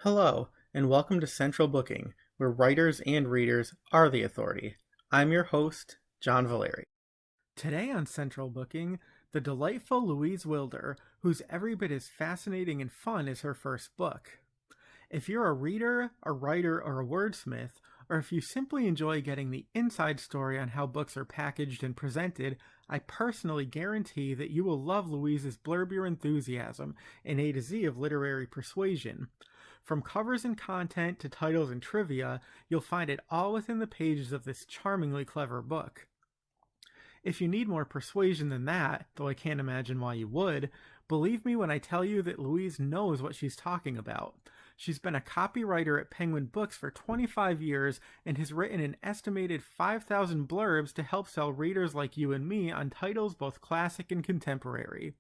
Hello, and welcome to Central Booking, where writers and readers are the authority. I'm your host, John Valeri. Today on Central Booking, the delightful Louise Willder, who's every bit as fascinating and fun as her first book. If you're a reader, a writer, or a wordsmith, or if you simply enjoy getting the inside story on how books are packaged and presented, I personally guarantee that you will love Louise's Blurb Your Enthusiasm, an A to Z of literary persuasion. From covers and content to titles and trivia, you'll find it all within the pages of this charmingly clever book. If you need more persuasion than that, though I can't imagine why you would, believe me when I tell you that Louise knows what she's talking about. She's been a copywriter at Penguin Books for 25 years and has written an estimated 5,000 blurbs to help sell readers like you and me on titles both classic and contemporary.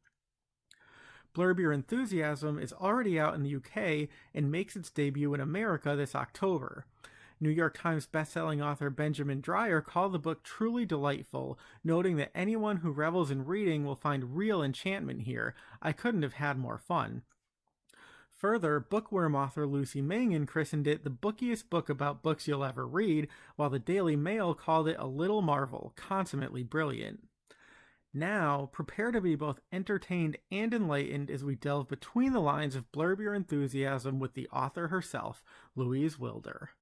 Blurb Your Enthusiasm is already out in the UK and makes its debut in America this October. New York Times bestselling author Benjamin Dreyer called the book truly delightful, noting that anyone who revels in reading will find real enchantment here. I couldn't have had more fun. Further, bookworm author Lucy Mangan christened it the bookiest book about books you'll ever read, while the Daily Mail called it a little marvel, consummately brilliant. Now, prepare to be both entertained and enlightened as we delve between the lines of Blurb Your Enthusiasm with the author herself, Louise Willder.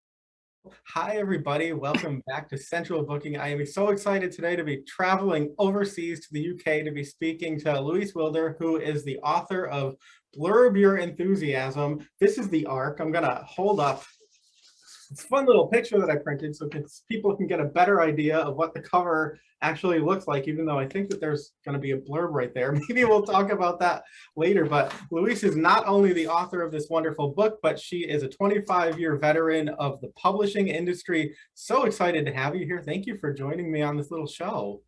Hi, everybody. Welcome back to Central Booking. I am so excited today to be traveling overseas to the UK to be speaking to Louise Willder, who is the author of Blurb Your Enthusiasm. This is the arc. I'm going to hold up. It's a fun little picture that I printed so people can get a better idea of what the cover actually looks like, even though I think that there's going to be a blurb right there. Maybe we'll talk about that later. But Louise is not only the author of this wonderful book, but she is a 25-year veteran of the publishing industry. So excited to have you here. Thank you for joining me on this little show.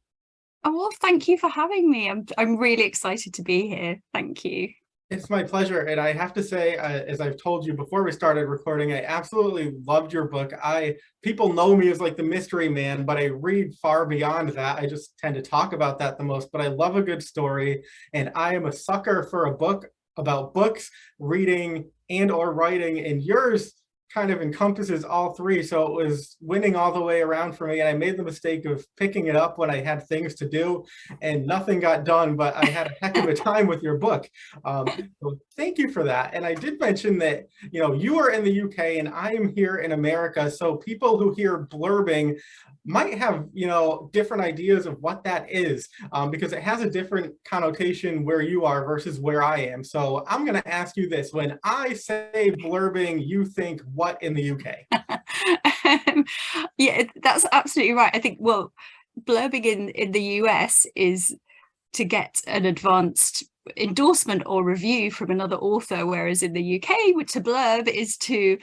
Oh, well, thank you for having me. I'm really excited to be here. Thank you. It's my pleasure. And I have to say, as I've told you before we started recording, I absolutely loved your book. People know me as like the mystery man, but I read far beyond that. I just tend to talk about that the most, but I love a good story. And I am a sucker for a book about books, reading, and or writing. And yours kind of encompasses all three. So it was winning all the way around for me. And I made the mistake of picking it up when I had things to do and nothing got done, but I had a heck of a time with your book. So thank you for that. And I did mention that, you are in the UK and I am here in America. So people who hear blurbing might have, different ideas of what that is, because it has a different connotation where you are versus where I am. So I'm going to ask you this. When I say blurbing, you think what in the UK? Yeah, that's absolutely right. I think, blurbing in the US is to get an advanced endorsement or review from another author, whereas in the UK, to blurb is to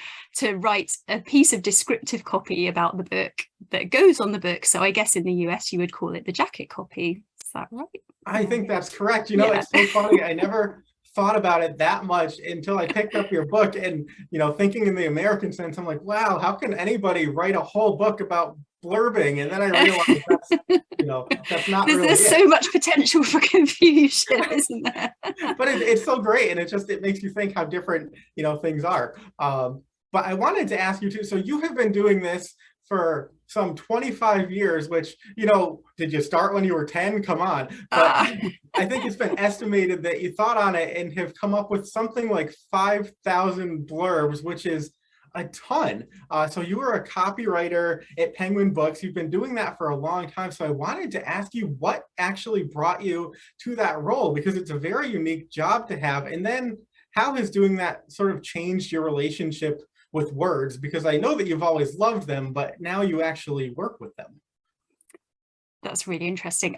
write a piece of descriptive copy about the book that goes on the book. So I guess in the US you would call it the jacket copy. Is that right? I think that's correct. It's so funny. I never thought about it that much until I picked up your book, and thinking in the American sense, I'm like, wow, how can anybody write a whole book about blurbing? And then I realized that's not there's, really there's so much potential for confusion, isn't there? But it's so great, and it makes you think how different things are. But I wanted to ask you too, so you have been doing this for some 25 years, which, did you start when you were 10? Come on. But I think it's been estimated that you thought on it and have come up with something like 5,000 blurbs, which is a ton. So you were a copywriter at Penguin Books. You've been doing that for a long time. So I wanted to ask you what actually brought you to that role, because it's a very unique job to have. And then how has doing that sort of changed your relationship with words? Because I know that you've always loved them, but now you actually work with them. That's really interesting.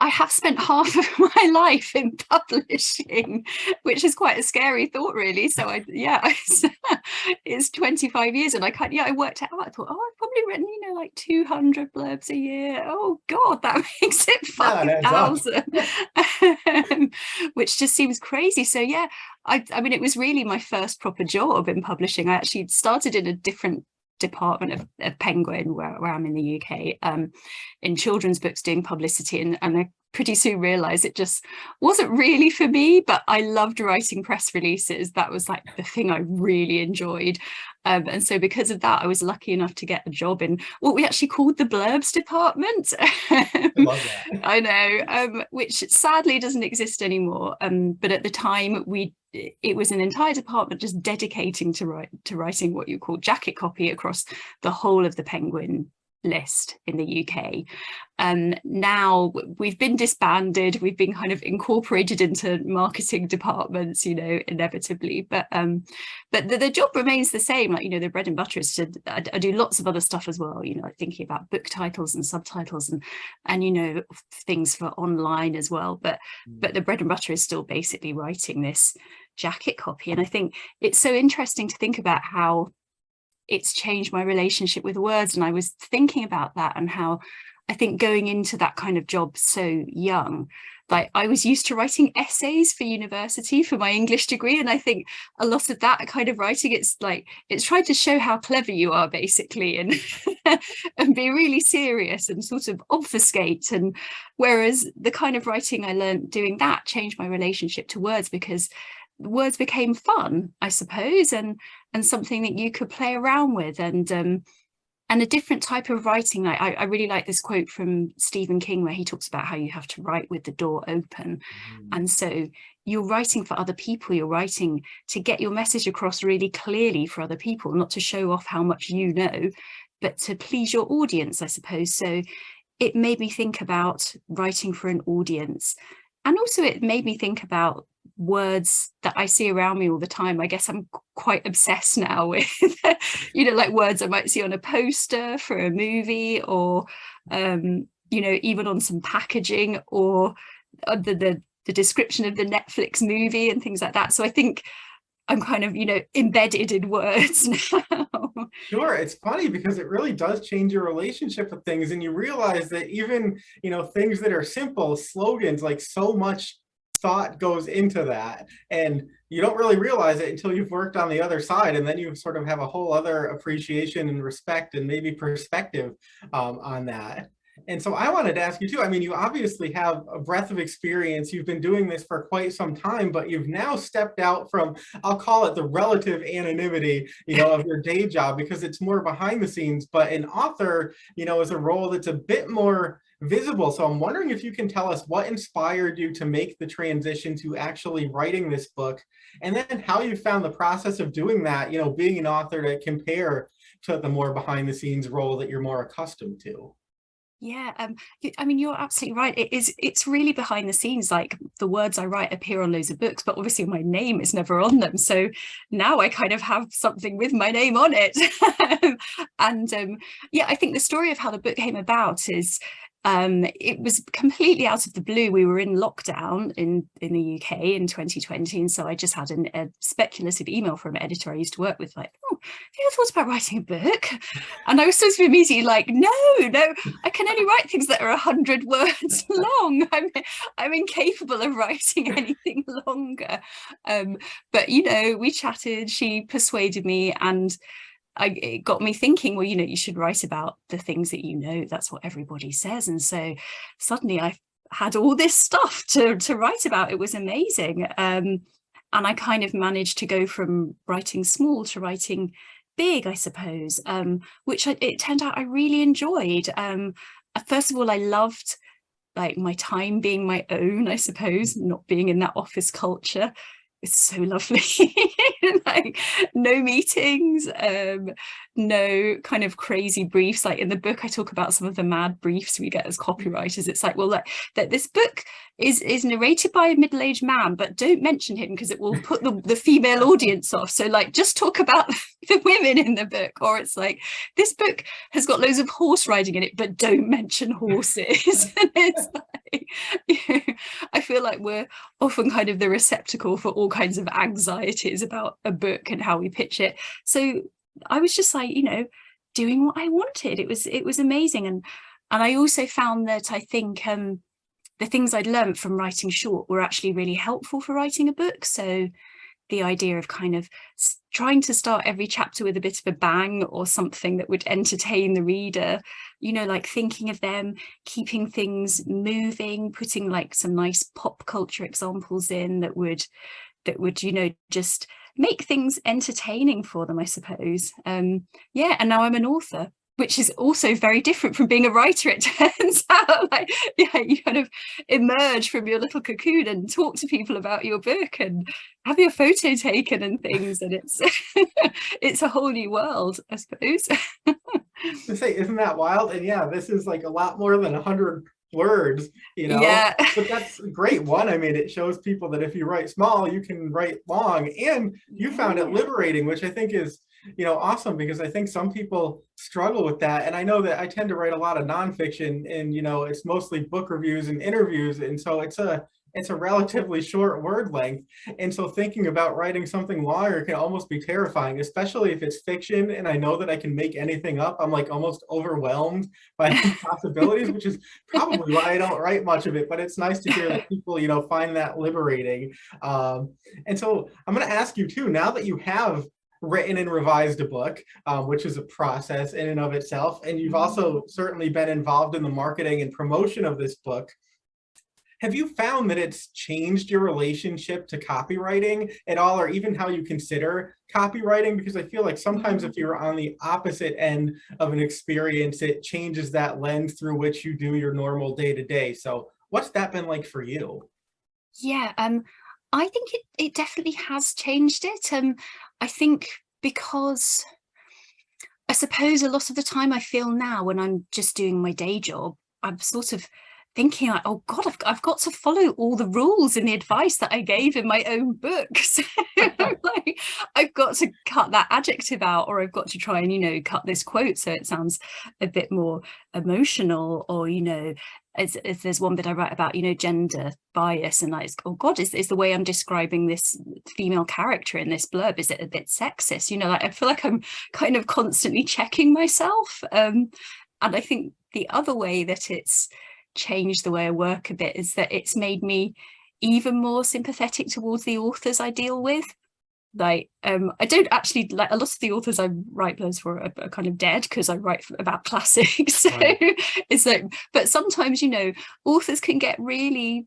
I have spent half of my life in publishing, which is quite a scary thought, really. So it's 25 years, and I worked it out. I thought, I've probably written, like 200 blurbs a year. Oh God, that makes it 5,000, which just seems crazy. So I mean, it was really my first proper job in publishing. I actually started in a different department of Penguin, where I'm in the UK, in children's books, doing publicity, and pretty soon realized it just wasn't really for me, but I loved writing press releases. That was like the thing I really enjoyed. And so because of that, I was lucky enough to get a job in what we actually called the blurbs department. I love that. I know, which sadly doesn't exist anymore. But at the time, it was an entire department just dedicating to writing what you call jacket copy across the whole of the Penguin list in the UK. Now we've been disbanded, we've been kind of incorporated into marketing departments, you know, inevitably, but the job remains the same. Like, you know, the bread and butter is I do lots of other stuff as well, you know, like thinking about book titles and subtitles and you know, things for online as well, but the bread and butter is still basically writing this jacket copy. And I think it's so interesting to think about how it's changed my relationship with words. And I was thinking about that and how I think going into that kind of job so young, like I was used to writing essays for university for my English degree. And I think a lot of that kind of writing, it's trying to show how clever you are basically, and and be really serious and sort of obfuscate. And whereas the kind of writing I learned doing that changed my relationship to words, because words became fun, I suppose, and something that you could play around with, and a different type of writing. I really like this quote from Stephen King where he talks about how you have to write with the door open. And so you're writing for other people, you're writing to get your message across really clearly for other people, not to show off how much you know, but to please your audience, I suppose. So it made me think about writing for an audience, and also it made me think about words that I see around me all the time. I guess I'm quite obsessed now with, you know, like words I might see on a poster for a movie, or, you know, even on some packaging, or the description of the Netflix movie and things like that. So I think I'm kind of, you know, embedded in words now. Sure, it's funny because it really does change your relationship with things, and you realize that even, you know, things that are simple, slogans, like so much thought goes into that, and you don't really realize it until you've worked on the other side, and then you sort of have a whole other appreciation and respect and maybe perspective on that. And so I wanted to ask you too, I mean, you obviously have a breadth of experience. You've been doing this for quite some time, but you've now stepped out from, I'll call it the relative anonymity, you know, of your day job, because it's more behind the scenes. But an author, you know, is a role that's a bit more visible. So I'm wondering if you can tell us what inspired you to make the transition to actually writing this book, and then how you found the process of doing that, you know, being an author, to compare to the more behind the scenes role that you're more accustomed to. Yeah, I mean, you're absolutely right. It's really behind the scenes. Like, the words I write appear on loads of books, but obviously my name is never on them. So now I kind of have something with my name on it. And yeah, I think the story of how the book came about is, it was completely out of the blue. We were in lockdown in the UK in 2020, and so I just had a speculative email from an editor I used to work with, like, oh, have you ever thought about writing a book? And I was supposed to be immediately like, no, I can only write things that are 100 words long. I'm incapable of writing anything longer. But you know, we chatted, she persuaded me, and it got me thinking, well, you know, you should write about the things that you know. That's what everybody says. And so suddenly I had all this stuff to write about. It was amazing. And I kind of managed to go from writing small to writing big, I suppose, which it turned out I really enjoyed. First of all, I loved like my time being my own, I suppose, not being in that office culture. It's so lovely. Like, no meetings, no kind of crazy briefs. Like in the book, I talk about some of the mad briefs we get as copywriters. It's like, well, like, that this book is narrated by a middle-aged man, but don't mention him because it will put the female audience off. So like, just talk about the women in the book. Or it's like, this book has got loads of horse riding in it, but don't mention horses. And it's like, you know, I feel like we're often kind of the receptacle for all kinds of anxieties about a book and how we pitch it. So I was just like, you know, doing what I wanted. It was amazing. And I also found that I think the things I'd learned from writing short were actually really helpful for writing a book. So the idea of kind of trying to start every chapter with a bit of a bang or something that would entertain the reader, you know, like thinking of them, keeping things moving, putting like some nice pop culture examples in that would, you know, just make things entertaining for them, I suppose. Yeah, and now I'm an author, which is also very different from being a writer, it turns out. Like, yeah, you kind of emerge from your little cocoon and talk to people about your book and have your photo taken and things, and it's it's a whole new world, I suppose. To say, isn't that wild? And yeah, this is like a lot more than 100 words, you know. Yeah. But that's a great one. I mean, it shows people that if you write small, you can write long, and you found it liberating, which I think is, you know, awesome, because I think some people struggle with that. And I know that I tend to write a lot of nonfiction, and, you know, it's mostly book reviews and interviews, and so it's a relatively short word length. And so thinking about writing something longer can almost be terrifying, especially if it's fiction and I know that I can make anything up. I'm like almost overwhelmed by the possibilities, which is probably why I don't write much of it. But it's nice to hear that people, you know, find that liberating. And so I'm going to ask you too, now that you have written and revised a book, which is a process in and of itself, and you've also certainly been involved in the marketing and promotion of this book, have you found that it's changed your relationship to copywriting at all, or even how you consider copywriting? Because I feel like sometimes if you're on the opposite end of an experience, it changes that lens through which you do your normal day-to-day. So what's that been like for you? Yeah, I think it definitely has changed it. I think because I suppose a lot of the time I feel now when I'm just doing my day job, I'm sort of thinking like, oh God, I've got to follow all the rules and the advice that I gave in my own book. So like, I've got to cut that adjective out, or I've got to try and, you know, cut this quote so it sounds a bit more emotional, or, you know, as there's one that I write about, you know, gender bias, and like, oh God, is the way I'm describing this female character in this blurb, is it a bit sexist? You know, like I feel like I'm kind of constantly checking myself. And I think the other way that it's changed the way I work a bit is that it's made me even more sympathetic towards the authors I deal with. Like I don't actually, like, a lot of the authors I write blurbs for are kind of dead because I write about classics. So it's like, but sometimes, you know, authors can get really,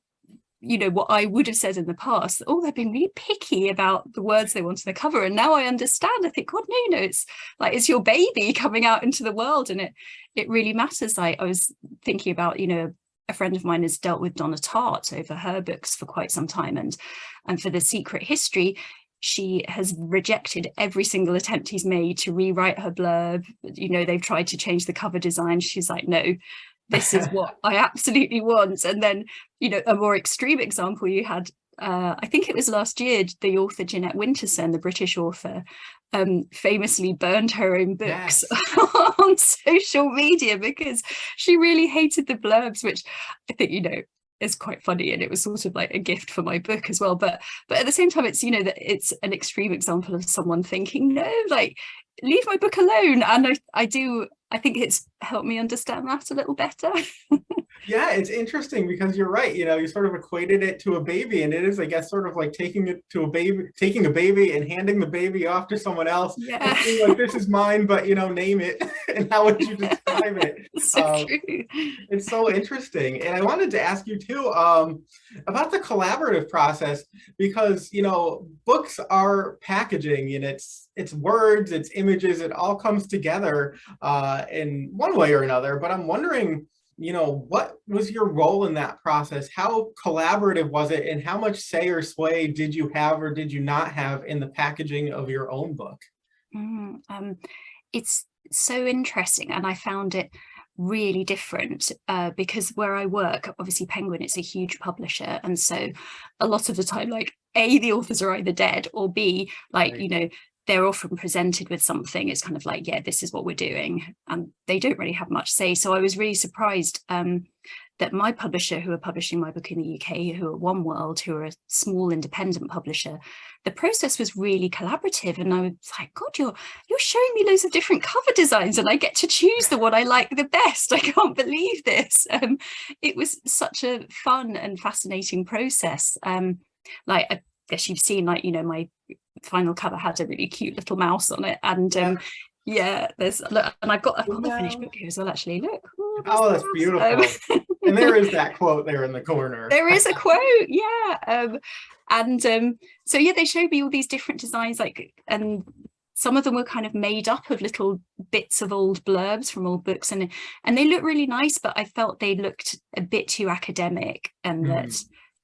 you know, what I would have said in the past, oh, they've been really picky about the words they want on the cover, and now I understand. I think, God, no, you know, it's like, it's your baby coming out into the world, and it really matters. Like I was thinking about, you know, a friend of mine has dealt with Donna Tartt over her books for quite some time, and for The Secret History, she has rejected every single attempt he's made to rewrite her blurb. You know, they've tried to change the cover design. She's like, no, this is what I absolutely want. And then, you know, a more extreme example, you had, I think it was last year, the author Jeanette Winterson, the British author, famously burned her own books on social media because she really hated the blurbs, which I think, you know, is quite funny, and it was sort of like a gift for my book as well. But at the same time, it's, you know, that it's an extreme example of someone thinking, no, like, leave my book alone. And I think it's helped me understand that a little better. Yeah, it's interesting because you're right. You know, you sort of equated it to a baby, and it is, I guess, sort of like taking a baby and handing the baby off to someone else. Yeah. And being like, this is mine, but, you know, name it. And how would you describe it? So true. It's so interesting. And I wanted to ask you too, about the collaborative process, because, you know, books are packaging, and it's words, it's images, it all comes together in one way or another. But I'm wondering, you know, what was your role in that process? How collaborative was it, and how much say or sway did you have or did you not have in the packaging of your own book? It's so interesting, and I found it really different because where I work, obviously Penguin, it's a huge publisher, and so a lot of the time, like, A, the authors are either dead, or B, like, you know, they're often presented with something. It's kind of like, yeah, this is what we're doing, and they don't really have much say. So I was really surprised that my publisher, who are publishing my book in the UK, who are Oneworld, who are a small independent publisher, the process was really collaborative. And I was like, God, you're showing me loads of different cover designs, and I get to choose the one I like the best. I can't believe this. It was such a fun and fascinating process. Like, guess you've seen, like, you know, my final cover had a really cute little mouse on it, and yeah, there's, look, and I've got the finished book here as well, actually. Look. Oh, that's beautiful. And there is that quote there in the corner. There is a quote, yeah. So yeah, they showed me all these different designs, like, and some of them were kind of made up of little bits of old blurbs from old books, and they look really nice, but I felt they looked a bit too academic, and that,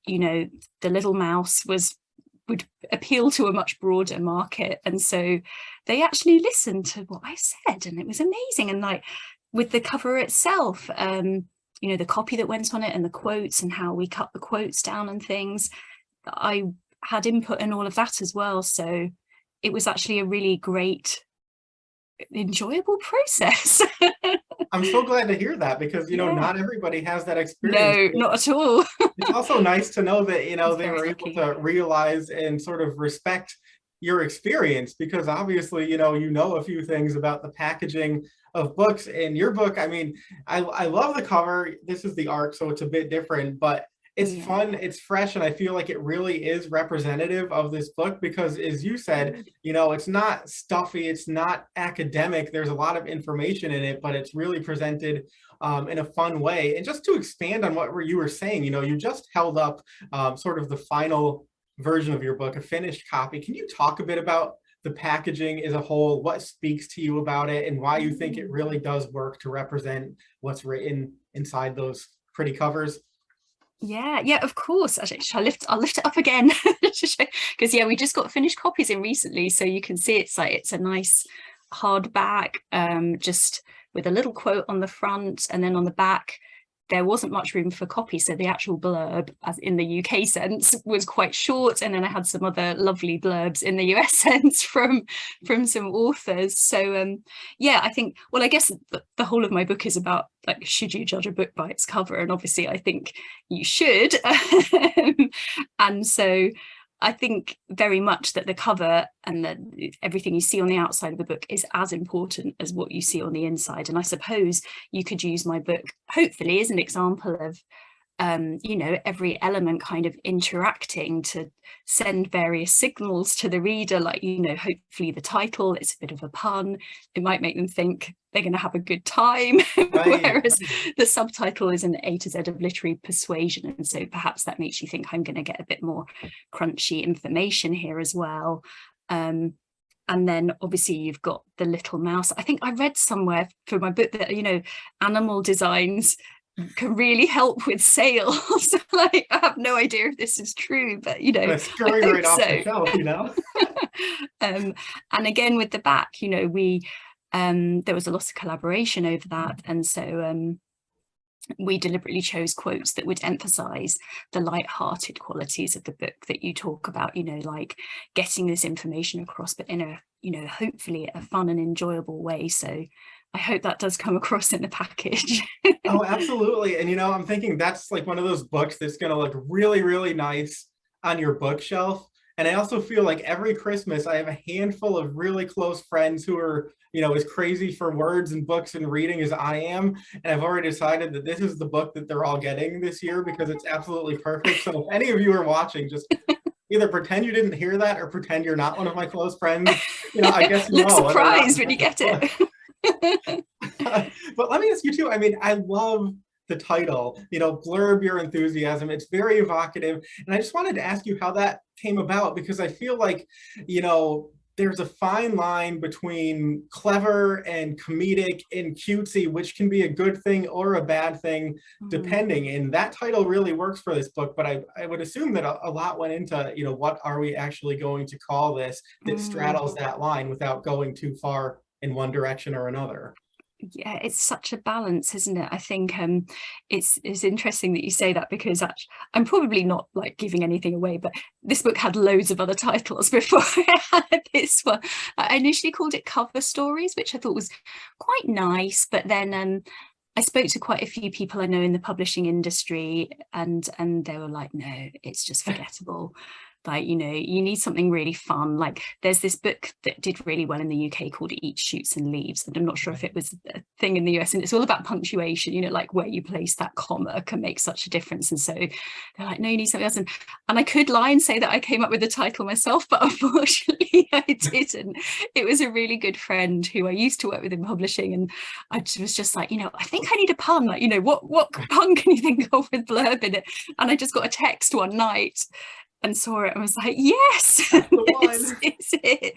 you know, the little mouse would appeal to a much broader market. And so they actually listened to what I said, and it was amazing. And like with the cover itself, you know, the copy that went on it and the quotes and how we cut the quotes down and things, I had input in all of that as well. So it was actually a really great, enjoyable process. I'm so glad to hear that, because, you know, not everybody has that experience. No, not at all. It's also nice to know that, you know, they were able to realize and sort of respect your experience, because obviously, you know a few things about the packaging of books. In your book, I mean, I love the cover. This is the art, so it's a bit different, but it's fun, it's fresh, and I feel like it really is representative of this book, because, as you said, you know, it's not stuffy, it's not academic, there's a lot of information in it, but it's really presented in a fun way. And just to expand on what you were saying, you know, you just held up sort of the final version of your book, a finished copy. Can you talk a bit about the packaging as a whole, what speaks to you about it, and why you think it really does work to represent what's written inside those pretty covers? Yeah, of course. Actually, I'll lift it up again, because we just got finished copies in recently, so you can see it's a nice hardback, just with a little quote on the front, and then on the back there wasn't much room for copy, so the actual blurb, as in the UK sense, was quite short, and then I had some other lovely blurbs in the US sense from some authors. So I think, well, I guess the whole of my book is about, like, should you judge a book by its cover? And obviously I think you should. And so I think very much that the cover and everything you see on the outside of the book is as important as what you see on the inside. And I suppose you could use my book, hopefully, as an example of, you know, every element kind of interacting to send various signals to the reader, like, you know, hopefully the title, it's a bit of a pun, it might make them think they're going to have a good time, whereas the subtitle is an A to Z of literary persuasion, and so perhaps that makes you think I'm going to get a bit more crunchy information here as well. And then obviously you've got the little mouse. I think I read somewhere for my book that, you know, animal designs can really help with sales. Like, I have no idea if this is true, but, you know, it's right off the shelf, you know. And again with the back, you know, there was a lot of collaboration over that, and so we deliberately chose quotes that would emphasize the light-hearted qualities of the book that you talk about, you know, like getting this information across, but in a, you know, hopefully a fun and enjoyable way. So I hope that does come across in the package. Oh, absolutely. And, you know, I'm thinking that's like one of those books that's going to look really, really nice on your bookshelf. And I also feel like every Christmas I have a handful of really close friends who are, you know, as crazy for words and books and reading as I am. And I've already decided that this is the book that they're all getting this year, because it's absolutely perfect. So if any of you are watching, just either pretend you didn't hear that or pretend you're not one of my close friends. You know, I guess you look surprised when you get it. But let me ask you too, I mean, I love the title, you know, Blurb Your Enthusiasm. It's very evocative. And I just wanted to ask you how that came about, because I feel like, you know, there's a fine line between clever and comedic and cutesy, which can be a good thing or a bad thing, depending. And that title really works for this book, but I would assume that a lot went into, you know, what are we actually going to call this that straddles that line without going too far in one direction or another. Yeah, it's such a balance, isn't it? I think it's interesting that you say that, because I'm probably not like giving anything away, but this book had loads of other titles before I had this one. I initially called it Cover Stories, which I thought was quite nice, but then I spoke to quite a few people I know in the publishing industry, and they were like, no, it's just forgettable. Like, you know, you need something really fun. Like there's this book that did really well in the UK called It Eats, Shoots and Leaves. And I'm not sure if it was a thing in the US, and it's all about punctuation, you know, like where you place that comma can make such a difference. And so they're like, no, you need something else. And I could lie and say that I came up with the title myself, but unfortunately I didn't. It was a really good friend who I used to work with in publishing. And I was just like, you know, I think I need a pun. Like, you know, what pun can you think of with blurb in it? And I just got a text one night and saw it and was like, yes, this is it.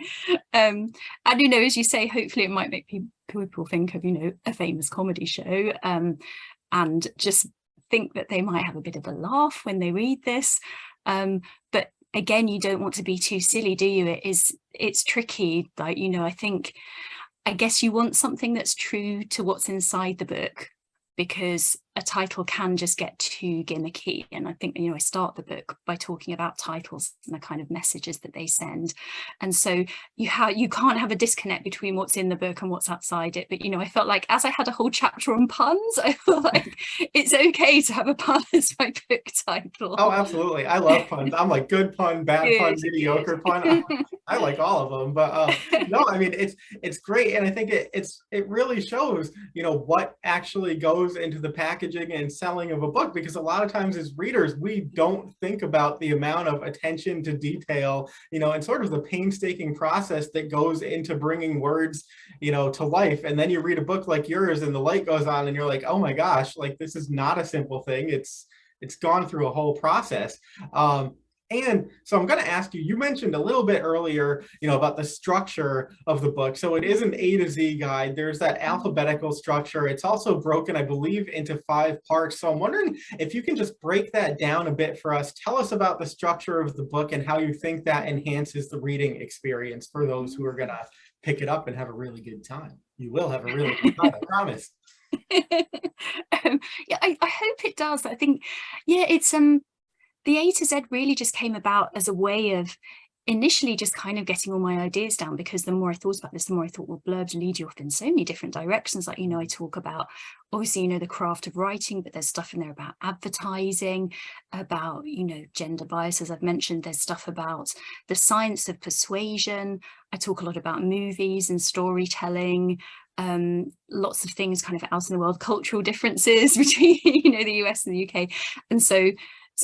And, you know, as you say, hopefully it might make people think of, you know, a famous comedy show, and just think that they might have a bit of a laugh when they read this. But again, you don't want to be too silly, do you? It's tricky. Like, you know, I guess you want something that's true to what's inside the book, because a title can just get too gimmicky. And I think, you know, I start the book by talking about titles and the kind of messages that they send. And so you can't have a disconnect between what's in the book and what's outside it. But, you know, I felt like as I had a whole chapter on puns, I feel like it's okay to have a pun as my book title. Oh, absolutely. I love puns. I'm like good pun, bad pun, mediocre pun. I like all of them. But no, I mean, it's great. And I think it really shows, you know, what actually goes into the packaging and selling of a book, because a lot of times as readers, we don't think about the amount of attention to detail, you know, and sort of the painstaking process that goes into bringing words, you know, to life. And then you read a book like yours and the light goes on and you're like, oh my gosh, like this is not a simple thing. It's gone through a whole process. And so I'm going to ask you, you mentioned a little bit earlier, you know, about the structure of the book. So it is an A to Z guide. There's that alphabetical structure. It's also broken, I believe, into 5 parts. So I'm wondering if you can just break that down a bit for us. Tell us about the structure of the book and how you think that enhances the reading experience for those who are going to pick it up and have a really good time. You will have a really good time, I promise. Yeah, I hope it does. I think, yeah, it's the A to Z really just came about as a way of initially just kind of getting all my ideas down, because the more I thought about this, the more I thought, well, blurbs lead you off in so many different directions. Like, you know, I talk about, obviously, you know, the craft of writing, but there's stuff in there about advertising, about, you know, gender bias, as I've mentioned. There's stuff about the science of persuasion. I talk a lot about movies and storytelling, lots of things kind of out in the world, cultural differences between, you know, the US and the UK. And so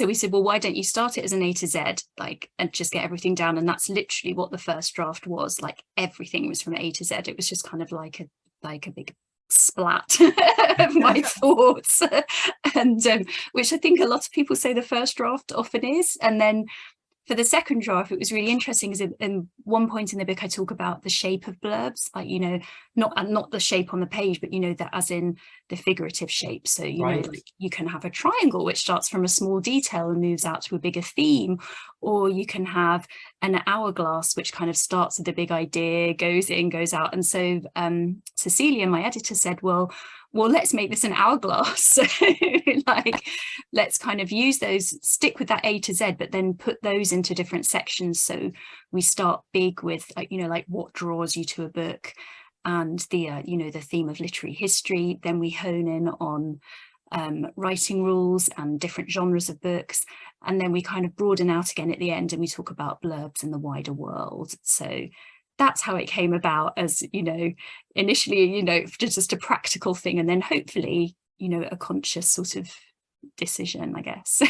we said, well, why don't you start it as an A to Z, like, and just get everything down? And that's literally what the first draft was. Like, everything was from A to Z. It was just kind of like a big splat of my thoughts, and which I think a lot of people say the first draft often is. And then for the second draft, it was really interesting, because in one point in the book I talk about the shape of blurbs, like, you know, not the shape on the page, but, you know, that as in the figurative shape. So, you know, like, you can have a triangle which starts from a small detail and moves out to a bigger theme, or you can have an hourglass which kind of starts with a big idea, goes in, goes out. And so Cecilia, my editor, said, well, let's make this an hourglass. Like, let's kind of use those, stick with that A to Z, but then put those into different sections. So we start big with, you know, like what draws you to a book, and the, you know, the theme of literary history. Then we hone in on writing rules and different genres of books. And then we kind of broaden out again at the end, and we talk about blurbs in the wider world. So that's how it came about, as, you know, initially, you know, just a practical thing, and then hopefully, you know, a conscious sort of decision, I guess.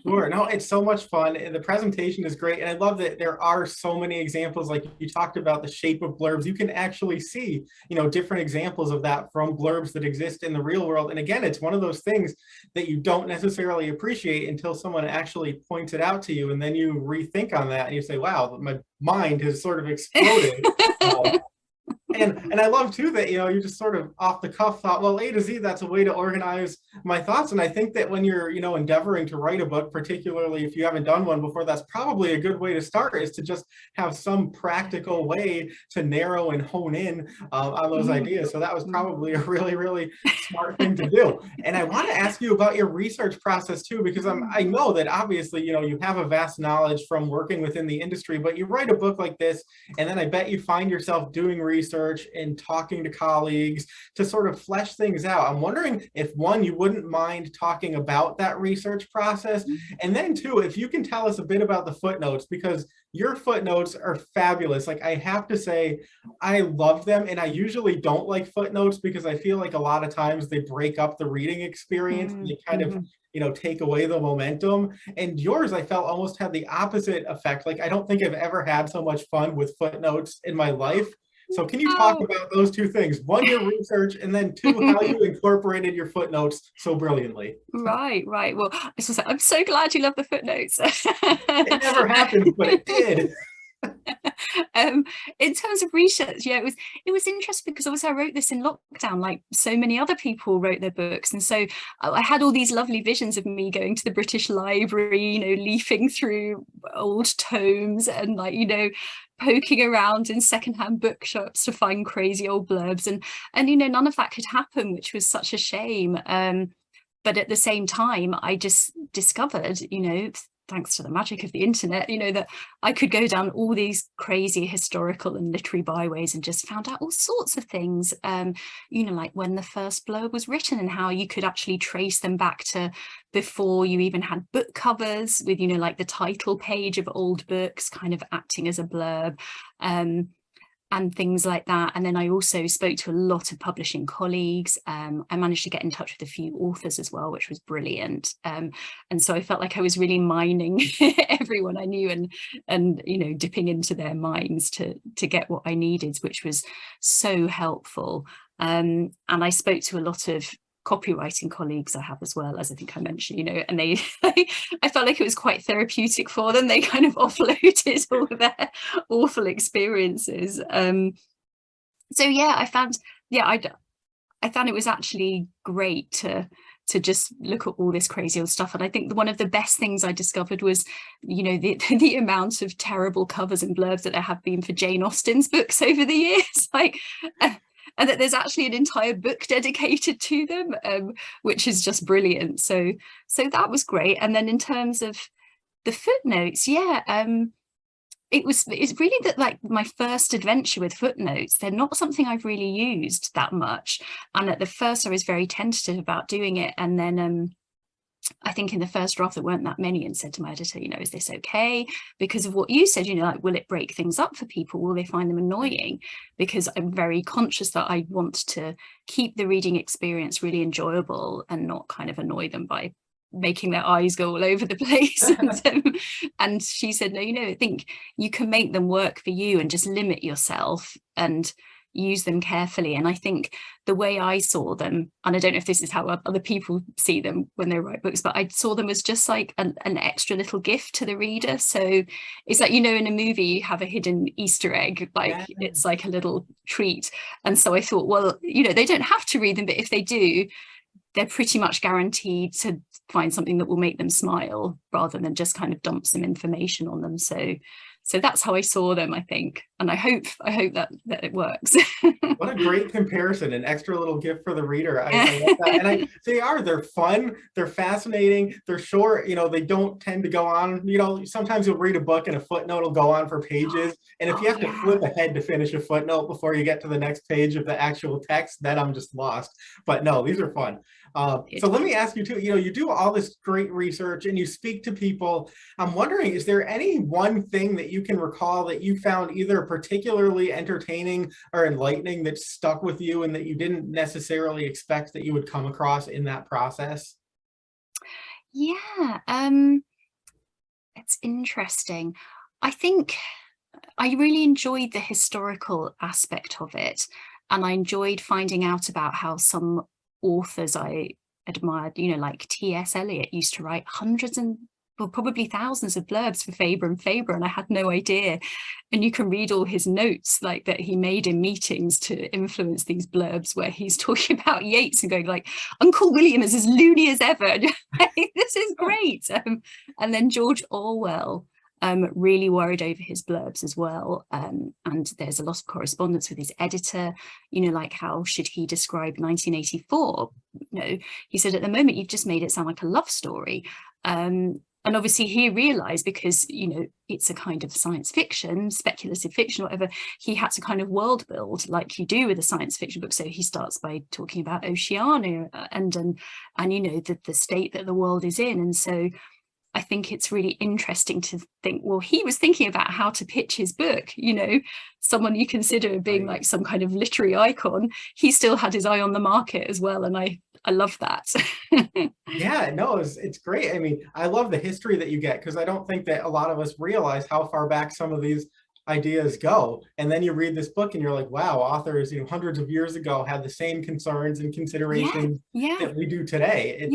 Sure. No, it's so much fun. And the presentation is great. And I love that there are so many examples. Like you talked about the shape of blurbs. You can actually see, you know, different examples of that from blurbs that exist in the real world. And again, it's one of those things that you don't necessarily appreciate until someone actually points it out to you. And then you rethink on that and you say, wow, my mind has sort of exploded. And I love too that, you know, you just sort of off the cuff thought, well, A to Z, that's a way to organize my thoughts. And I think that when you're, you know, endeavoring to write a book, particularly if you haven't done one before, that's probably a good way to start, is to just have some practical way to narrow and hone in on those ideas. So that was probably a really, really smart thing to do. And I want to ask you about your research process too, because I know that obviously, you know, you have a vast knowledge from working within the industry, but you write a book like this, and then I bet you find yourself doing research research and talking to colleagues to sort of flesh things out. I'm wondering if, one, you wouldn't mind talking about that research process, and then two, if you can tell us a bit about the footnotes, because your footnotes are fabulous. Like, I have to say, I love them, and I usually don't like footnotes because I feel like a lot of times they break up the reading experience. And they kind of, take away the momentum. And yours, I felt, almost had the opposite effect. Like, I don't think I've ever had so much fun with footnotes in my life. So can you talk about those two things? One, your research, and then two, how you incorporated your footnotes so brilliantly. Right. Well, I'm so glad you love the footnotes. It never happened, but it did. In terms of research, yeah, it was interesting because obviously I wrote this in lockdown, like so many other people wrote their books, and so I had all these lovely visions of me going to the British Library, leafing through old tomes and poking around in secondhand bookshops to find crazy old blurbs, and none of that could happen, which was such a shame. But at the same time, I just discovered, thanks to the magic of the internet, that I could go down all these crazy historical and literary byways and just found out all sorts of things, like when the first blurb was written and how you could actually trace them back to before you even had book covers with, like the title page of old books kind of acting as a blurb. And things like that. And then I also spoke to a lot of publishing colleagues. I managed to get in touch with a few authors as well, which was brilliant. And so I felt like I was really mining everyone I knew and dipping into their minds to get what I needed, which was so helpful. And I spoke to a lot of copywriting colleagues I have as well, as I think I mentioned, and I felt like it was quite therapeutic for them. They kind of offloaded all of their awful experiences. So yeah, I found it was actually great to just look at all this crazy old stuff. And I think one of the best things I discovered was, the amount of terrible covers and blurbs that there have been for Jane Austen's books over the years. And that there's actually an entire book dedicated to them, which is just brilliant. So that was great. And then in terms of the footnotes, it's really that, like, my first adventure with footnotes, they're not something I've really used that much. And at the first I was very tentative about doing it. And then I think in the first draft there weren't that many, and said to my editor, is this okay? Because of what you said, like, will it break things up for people? Will they find them annoying? Because I'm very conscious that I want to keep the reading experience really enjoyable and not kind of annoy them by making their eyes go all over the place. And she said, no, I think you can make them work for you and just limit yourself and use them carefully. And I think the way I saw them, and I don't know if this is how other people see them when they write books, but I saw them as just like an extra little gift to the reader. So it's like, in a movie you have a hidden Easter egg, like it's like a little treat. And so I thought, well, they don't have to read them, but if they do, they're pretty much guaranteed to find something that will make them smile, rather than just kind of dump some information on them. So that's how I saw them, I think. And I hope that it works. What a great comparison, an extra little gift for the reader. I love that. And they're fun, they're fascinating, they're short, they don't tend to go on, sometimes you'll read a book and a footnote will go on for pages. And if you have to flip ahead to finish a footnote before you get to the next page of the actual text, then I'm just lost. But no, these are fun. So let me ask you too, you do all this great research and you speak to people. I'm wondering, is there any one thing that you can recall that you found either particularly entertaining or enlightening that stuck with you and that you didn't necessarily expect that you would come across in that process? Yeah, it's interesting. I think I really enjoyed the historical aspect of it, and I enjoyed finding out about how some authors I admired, like T.S. Eliot used to write hundreds and probably thousands of blurbs for Faber and Faber, and I had no idea. And you can read all his notes, like, that he made in meetings to influence these blurbs, where he's talking about Yeats and going like, Uncle William is as loony as ever. This is great. And then George Orwell really worried over his blurbs as well. And there's a lot of correspondence with his editor, like, how should he describe 1984? He said, at the moment, you've just made it sound like a love story. And obviously he realized, because, you know, it's a kind of science fiction, speculative fiction, whatever, he had to kind of world build like you do with a science fiction book. So he starts by talking about Oceania and you know, the state that the world is in. And so I think it's really interesting to think, well, he was thinking about how to pitch his book, you know, someone you consider being like some kind of literary icon. He still had his eye on the market as well. And I love that. Yeah, no, it's great. I mean, I love the history that you get, because I don't think that a lot of us realize how far back some of these ideas go. And then you read this book and you're like, wow, authors, you know, hundreds of years ago had the same concerns and considerations that we do today.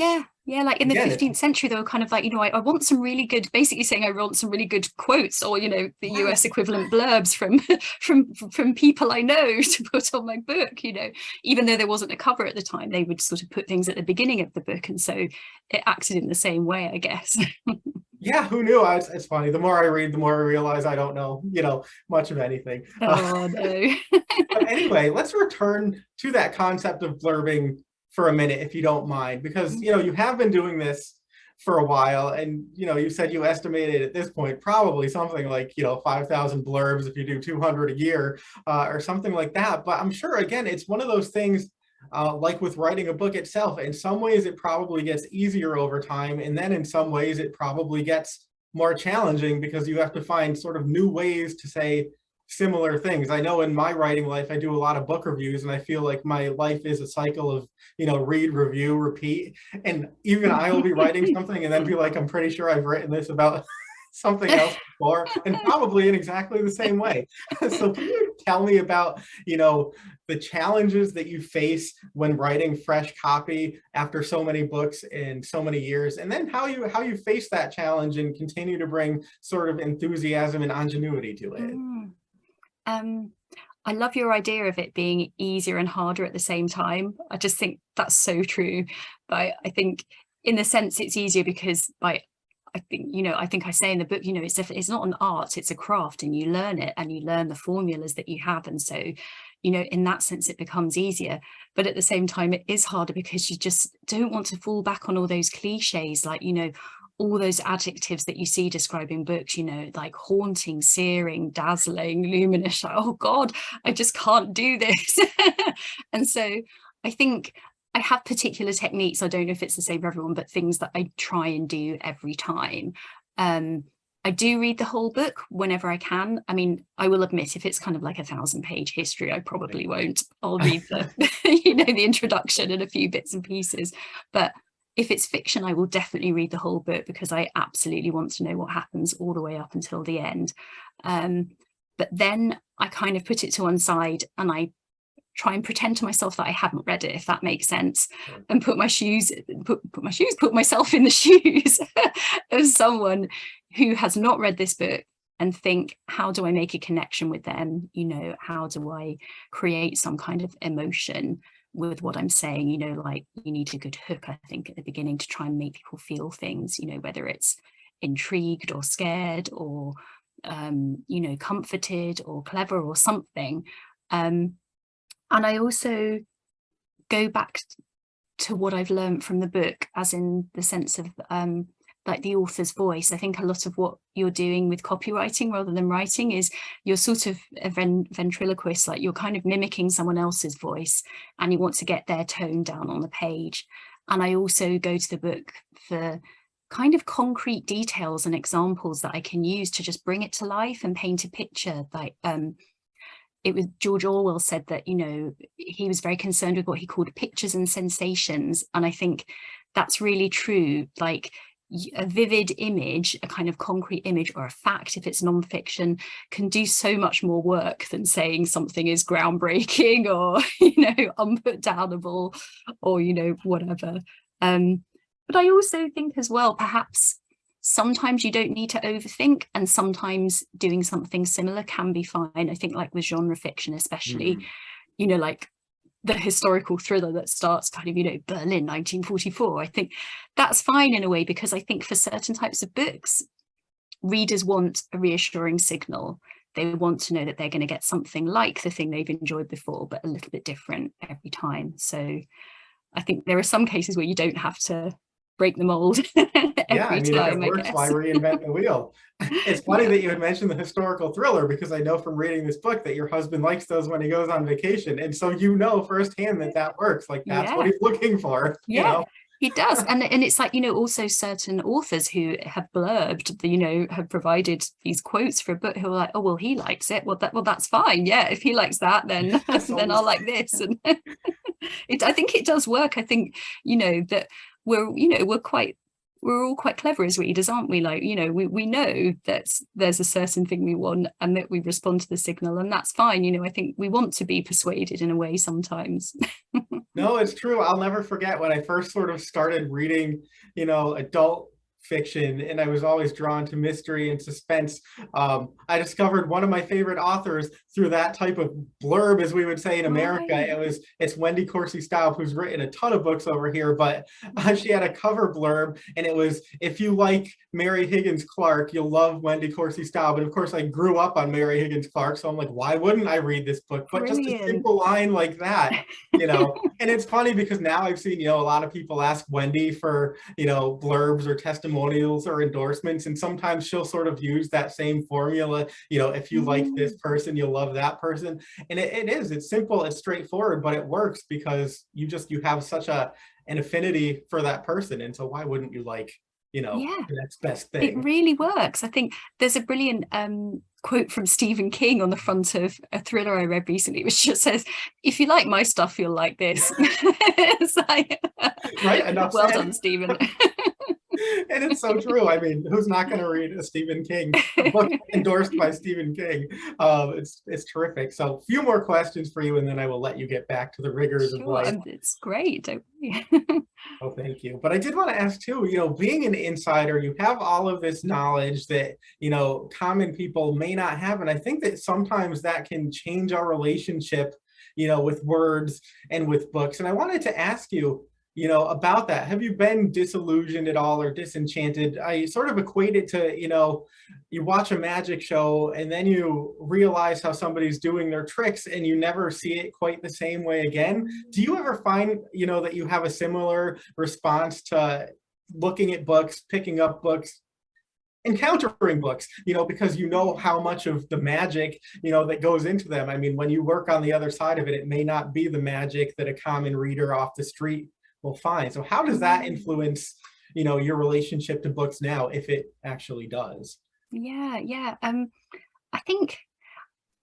Yeah, like in the 15th century, they were kind of like, you know, I want some really good, basically saying I want some really good quotes, or, you know, the US equivalent blurbs from people I know to put on my book, you know, even though there wasn't a cover at the time, they would sort of put things at the beginning of the book. And so it acted in the same way, I guess. Yeah, who knew? It's funny. The more I read, the more I realize I don't know, you know, much of anything. Oh, no. But anyway, let's return to that concept of blurbing for a minute, if you don't mind, because, you know, you have been doing this for a while, and, you know, you said you estimated at this point probably something like, you know, 5,000 blurbs if you do 200 a year, or something like that. But I'm sure, again, it's one of those things, like with writing a book itself. In some ways, it probably gets easier over time, and then in some ways, it probably gets more challenging, because you have to find sort of new ways to say similar things. I know in my writing life, I do a lot of book reviews, and I feel like my life is a cycle of, you know, read, review, repeat. And even I will be writing something and then be like, I'm pretty sure I've written this about something else before, and probably in exactly the same way. So can you tell me about, you know, the challenges that you face when writing fresh copy after so many books in so many years, and then how you face that challenge and continue to bring sort of enthusiasm and ingenuity to it? I love your idea of it being easier and harder at the same time. I just think that's so true. But I think in the sense it's easier because I think, you know, I think I say in the book, you know, it's not an art, it's a craft, and you learn it and you learn the formulas that you have. And so, you know, in that sense, it becomes easier. But at the same time, it is harder because you just don't want to fall back on all those cliches, like, you know, all those adjectives that you see describing books, you know, like haunting, searing, dazzling, luminous. Oh God, I just can't do this. And so I think I have particular techniques. I don't know if it's the same for everyone, but things that I try and do every time. I do read the whole book whenever I can. I mean, I will admit, if it's kind of like 1,000-page history, I probably won't. I'll read the, you know, the introduction and a few bits and pieces. But if it's fiction, I will definitely read the whole book, because I absolutely want to know what happens all the way up until the end. But then I kind of put it to one side and I try and pretend to myself that I haven't read it, if that makes sense, and put myself in the shoes of someone who has not read this book, and think, how do I make a connection with them? You know, how do I create some kind of emotion with what I'm saying? You know, like, you need a good hook, I think, at the beginning to try and make people feel things, you know, whether it's intrigued or scared or, you know, comforted or clever or something. And I also go back to what I've learned from the book, as in the sense of like the author's voice. I think a lot of what you're doing with copywriting rather than writing is you're sort of a ventriloquist, like you're kind of mimicking someone else's voice and you want to get their tone down on the page. And I also go to the book for kind of concrete details and examples that I can use to just bring it to life and paint a picture. Like it was George Orwell said that, you know, he was very concerned with what he called pictures and sensations. And I think that's really true. Like, a vivid image, a kind of concrete image, or a fact, if it's non-fiction, can do so much more work than saying something is groundbreaking or, you know, unputdownable or, you know, whatever. But I also think as well, perhaps sometimes you don't need to overthink, and sometimes doing something similar can be fine. I think, like with genre fiction especially, you know, like the historical thriller that starts kind of, you know, Berlin 1944, I think that's fine in a way, because I think for certain types of books, readers want a reassuring signal. They want to know that they're going to get something like the thing they've enjoyed before, but a little bit different every time. So I think there are some cases where you don't have to break the mold Yeah, I every mean, if it time, I works, why guess. reinvent the wheel? It's funny Yeah, that you had mentioned the historical thriller, because I know from reading this book that your husband likes those when he goes on vacation. And so you know firsthand that that works. Like, that's what yeah. he's looking for, you Yeah, know? he does. And it's like, also certain authors who have blurbed, have provided these quotes for a book who are like, oh, well, he likes it. Well, that's fine. Yeah, if he likes that, then then So I'll like this. And I think it does work. I think, that we're all quite clever as readers, aren't we? Like, we know that there's a certain thing we want and that we respond to the signal, and that's fine. I think we want to be persuaded in a way sometimes. no, it's true. I'll never forget when I first sort of started reading, adult fiction, and I was always drawn to mystery and suspense. I discovered one of my favorite authors through that type of blurb, as we would say in America. Right. It's Wendy Corsi Staub, who's written a ton of books over here, but she had a cover blurb, and it was, if you like Mary Higgins Clark, you'll love Wendy Corsi Staub. And of course, I grew up on Mary Higgins Clark, so I'm like, why wouldn't I read this book? But just a Brilliant. simple line like that, and it's funny because now I've seen, a lot of people ask Wendy for, blurbs or testimonials or endorsements. And sometimes she'll sort of use that same formula, if you like this person, you'll love that person. And it's simple, it's straightforward, but it works because you have such an affinity for that person. And so why wouldn't you like, Yeah, the next best it thing? really works. I think there's a brilliant quote from Stephen King on the front of a thriller I read recently, which just says, if you like my stuff, you'll like this. It's like, Right, enough well said. done, Stephen. And it's so true. I mean, who's not going to read a book endorsed by Stephen King? It's terrific. So, a few more questions for you, and then I will let you get back to the rigors of Sure, life. it's great, don't we? Oh, thank you. But I did want to ask too, being an insider, you have all of this knowledge that, common people may not have. And I think that sometimes that can change our relationship, with words and with books. And I wanted to ask you, about that. Have you been disillusioned at all or disenchanted? I sort of equate it to, you watch a magic show and then you realize how somebody's doing their tricks and you never see it quite the same way again. Do you ever find, that you have a similar response to looking at books, picking up books, encountering books, because how much of the magic, that goes into them? I mean, when you work on the other side of it, it may not be the magic that a common reader off the street will find. So how does that influence, your relationship to books now, if it actually does? Yeah.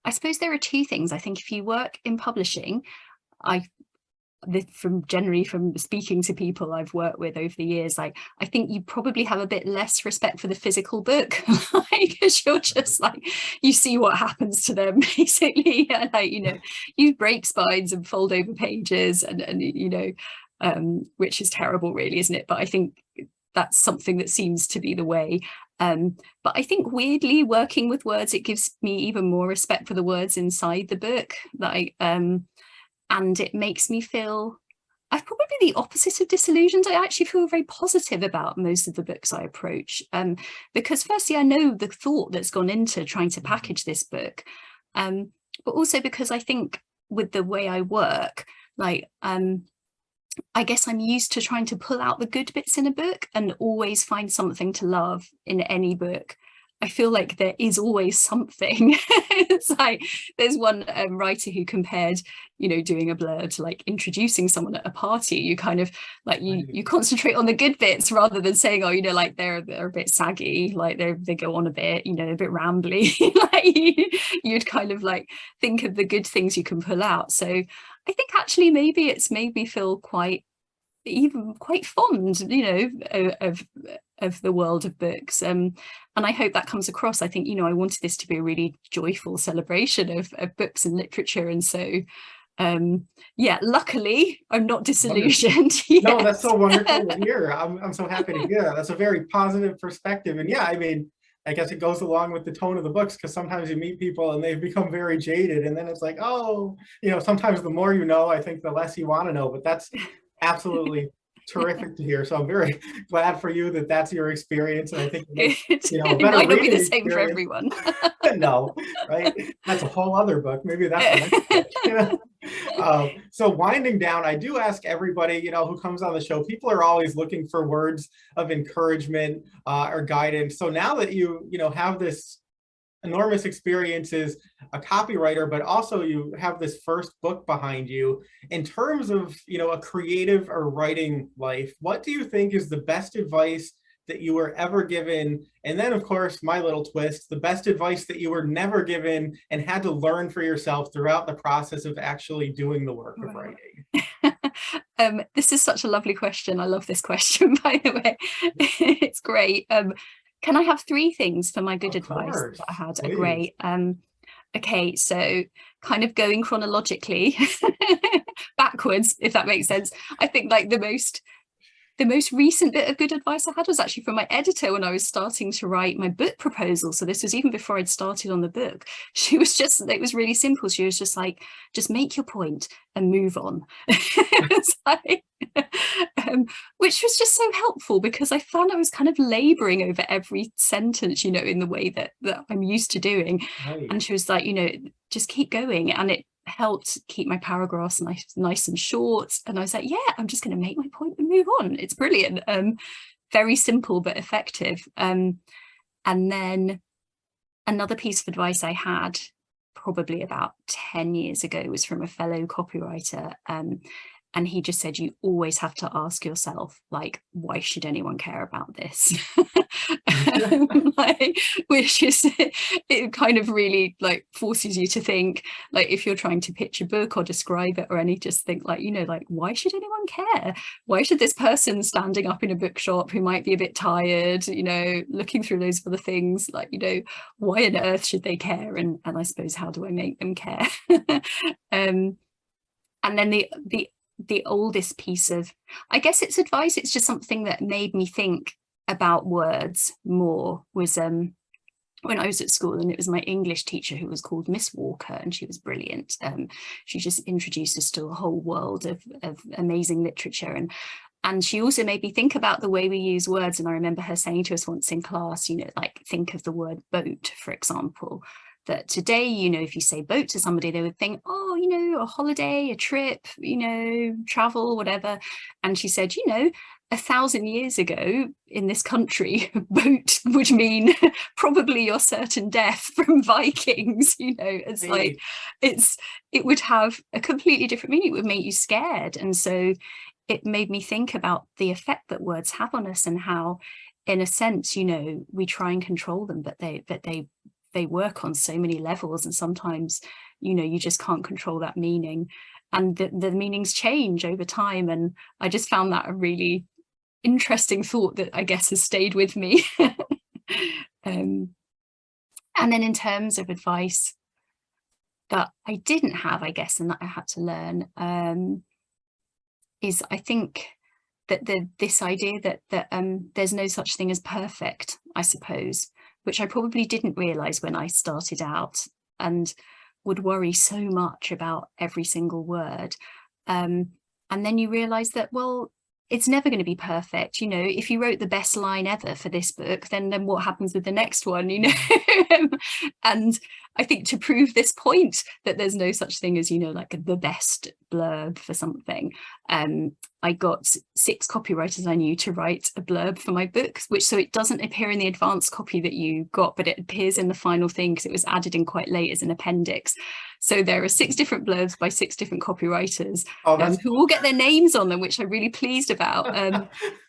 I suppose there are two things. I think if you work in publishing, from speaking to people I've worked with over the years, like, I think you probably have a bit less respect for the physical book, because you're just like, you see what happens to them basically. You break spines and fold over pages and which is terrible really, isn't it? But I think that's something that seems to be the way. But I think weirdly, working with words, it gives me even more respect for the words inside the book. And it makes me feel, I'm probably the opposite of disillusioned. I actually feel very positive about most of the books I approach, because firstly, I know the thought that's gone into trying to package this book, but also because I think with the way I work, I guess I'm used to trying to pull out the good bits in a book and always find something to love in any book. I feel like there is always something. It's like there's one writer who compared, doing a blurb to like introducing someone at a party. You kind of like you concentrate on the good bits rather than saying, oh, like they're a bit saggy, like they go on a bit, a bit rambly. Like you'd kind of like think of the good things you can pull out. So I think actually maybe it's made me feel quite fond, of the world of books. And I hope that comes across. I think, I wanted this to be a really joyful celebration of books and literature. And so, luckily I'm not disillusioned. No, that's so wonderful to hear. I'm so happy to hear that. That's a very positive perspective. And yeah, I mean, I guess it goes along with the tone of the books, because sometimes you meet people and they've become very jaded, and then it's like, oh, sometimes the more you know, I think the less you want to know. But that's absolutely terrific to hear. So I'm very glad for you that that's your experience, and I think It better might not be the reading same for experience. everyone. No, right? That's a whole other book. Maybe that's the next book. So winding down, I do ask everybody, who comes on the show, people are always looking for words of encouragement or guidance. So now that you have this enormous experience as a copywriter, but also you have this first book behind you. In terms of, a creative or writing life, what do you think is the best advice that you were ever given? And then, of course, my little twist, the best advice that you were never given and had to learn for yourself throughout the process of actually doing the work of writing? This is such a lovely question. I love this question, by the way. It's great. Can I have 3 things for my good advice that I had? Please. Great. Okay, so kind of going chronologically backwards, if that makes sense. I think like the most recent bit of good advice I had was actually from my editor when I was starting to write my book proposal. So this was even before I'd started on the book. It was really simple. She was just like, just make your point and move on. Like, which was just so helpful because I found I was kind of laboring over every sentence, in the way that I'm used to doing. Right. And she was like, just keep going. And it helped keep my paragraphs nice and short. And I was like, yeah, I'm just going to make my point and move on. It's brilliant. Very simple but effective. And then another piece of advice I had probably about 10 years ago was from a fellow copywriter. And he just said, you always have to ask yourself, like, why should anyone care about this? Which is, it kind of really like forces you to think, like, if you're trying to pitch a book or describe it or any, just think like, like, why should anyone care? Why should this person standing up in a bookshop who might be a bit tired, looking through those other things, like, why on earth should they care? And I suppose, how do I make them care? And then the oldest piece of, I guess it's advice, it's just something that made me think about words more, was when I was at school, and it was my English teacher who was called Miss Walker, and she was brilliant. She just introduced us to a whole world of amazing literature, and she also made me think about the way we use words. And I remember her saying to us once in class, like, think of the word boat, for example, that today, if you say boat to somebody, they would think, oh, a holiday, a trip, travel, whatever. And she said, 1,000 years ago in this country, boat would mean probably your certain death from Vikings. It's like, it would have a completely different meaning. It would make you scared. And so it made me think about the effect that words have on us, and how, in a sense, we try and control them, but they work on so many levels, and sometimes you just can't control that meaning, and the meanings change over time. And I just found that a really interesting thought that I guess has stayed with me. And then in terms of advice that I didn't have, I guess, and that I had to learn, is, I think, that this idea that there's no such thing as perfect, I suppose, which I probably didn't realize when I started out, and would worry so much about every single word. And then you realize that, well, it's never going to be perfect. If you wrote the best line ever for this book, then what happens with the next one, And I think to prove this point that there's no such thing as, like the best blurb for something, I got 6 copywriters I knew to write a blurb for my book, so it doesn't appear in the advanced copy that you got, but it appears in the final thing because it was added in quite late as an appendix. So there are 6 different blurbs by 6 different copywriters who all get their names on them, which I'm really pleased about.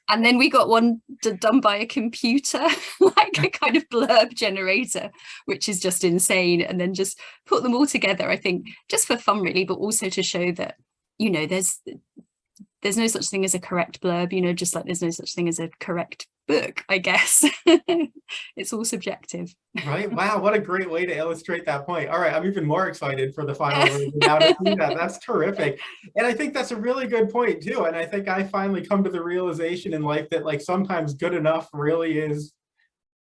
And then we got one done by a computer, like a kind of blurb generator, which is just insane. And then just put them all together, I think, just for fun, really, but also to show that, there's no such thing as a correct blurb, just like there's no such thing as a correct book, I guess. It's all subjective. Right. Wow. What a great way to illustrate that point. All right. I'm even more excited for the final version now to see that. That's terrific. And I think that's a really good point too. And I think I finally come to the realization in life that, like, sometimes good enough really is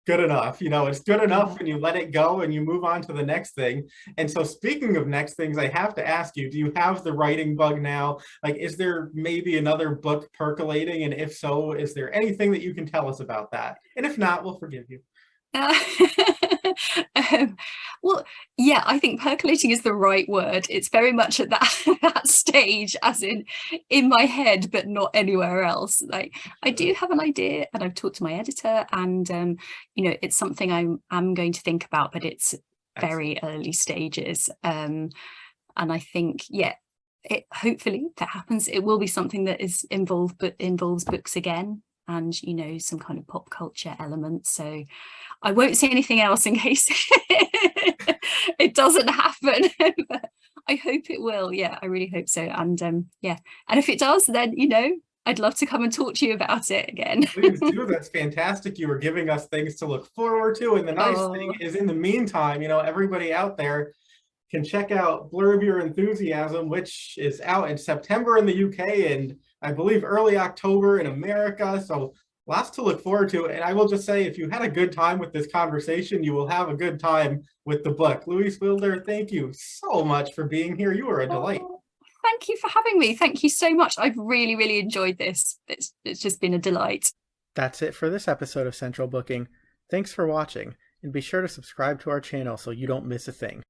good enough. It's good enough, and you let it go and you move on to the next thing. And so, speaking of next things, I have to ask you, do you have the writing bug now? Like, is there maybe another book percolating? And if so, is there anything that you can tell us about that? And if not, we'll forgive you. um, well, yeah, I think percolating is the right word. It's very much at that stage, as in my head, but not anywhere else. Like, I do have an idea, and I've talked to my editor, and it's something I'm going to think about, but it's very early stages. And I think, hopefully that happens. It will be something that involves books again, and some kind of pop culture element. So I won't say anything else in case it doesn't happen. I hope it will. Yeah, I really hope so. And and if it does, then I'd love to come and talk to you about it again. Please do. That's fantastic. You were giving us things to look forward to. And the nice thing is, in the meantime, everybody out there can check out BLURB Your Enthusiasm, which is out in September in the UK and I believe early October in America. So lots to look forward to. And I will just say, if you had a good time with this conversation, you will have a good time with the book. Louise Willder, thank you so much for being here. You were a delight. Thank you for having me. Thank you so much. I've really, really enjoyed this. It's just been a delight. That's it for this episode of Central Booking. Thanks for watching, and be sure to subscribe to our channel so you don't miss a thing.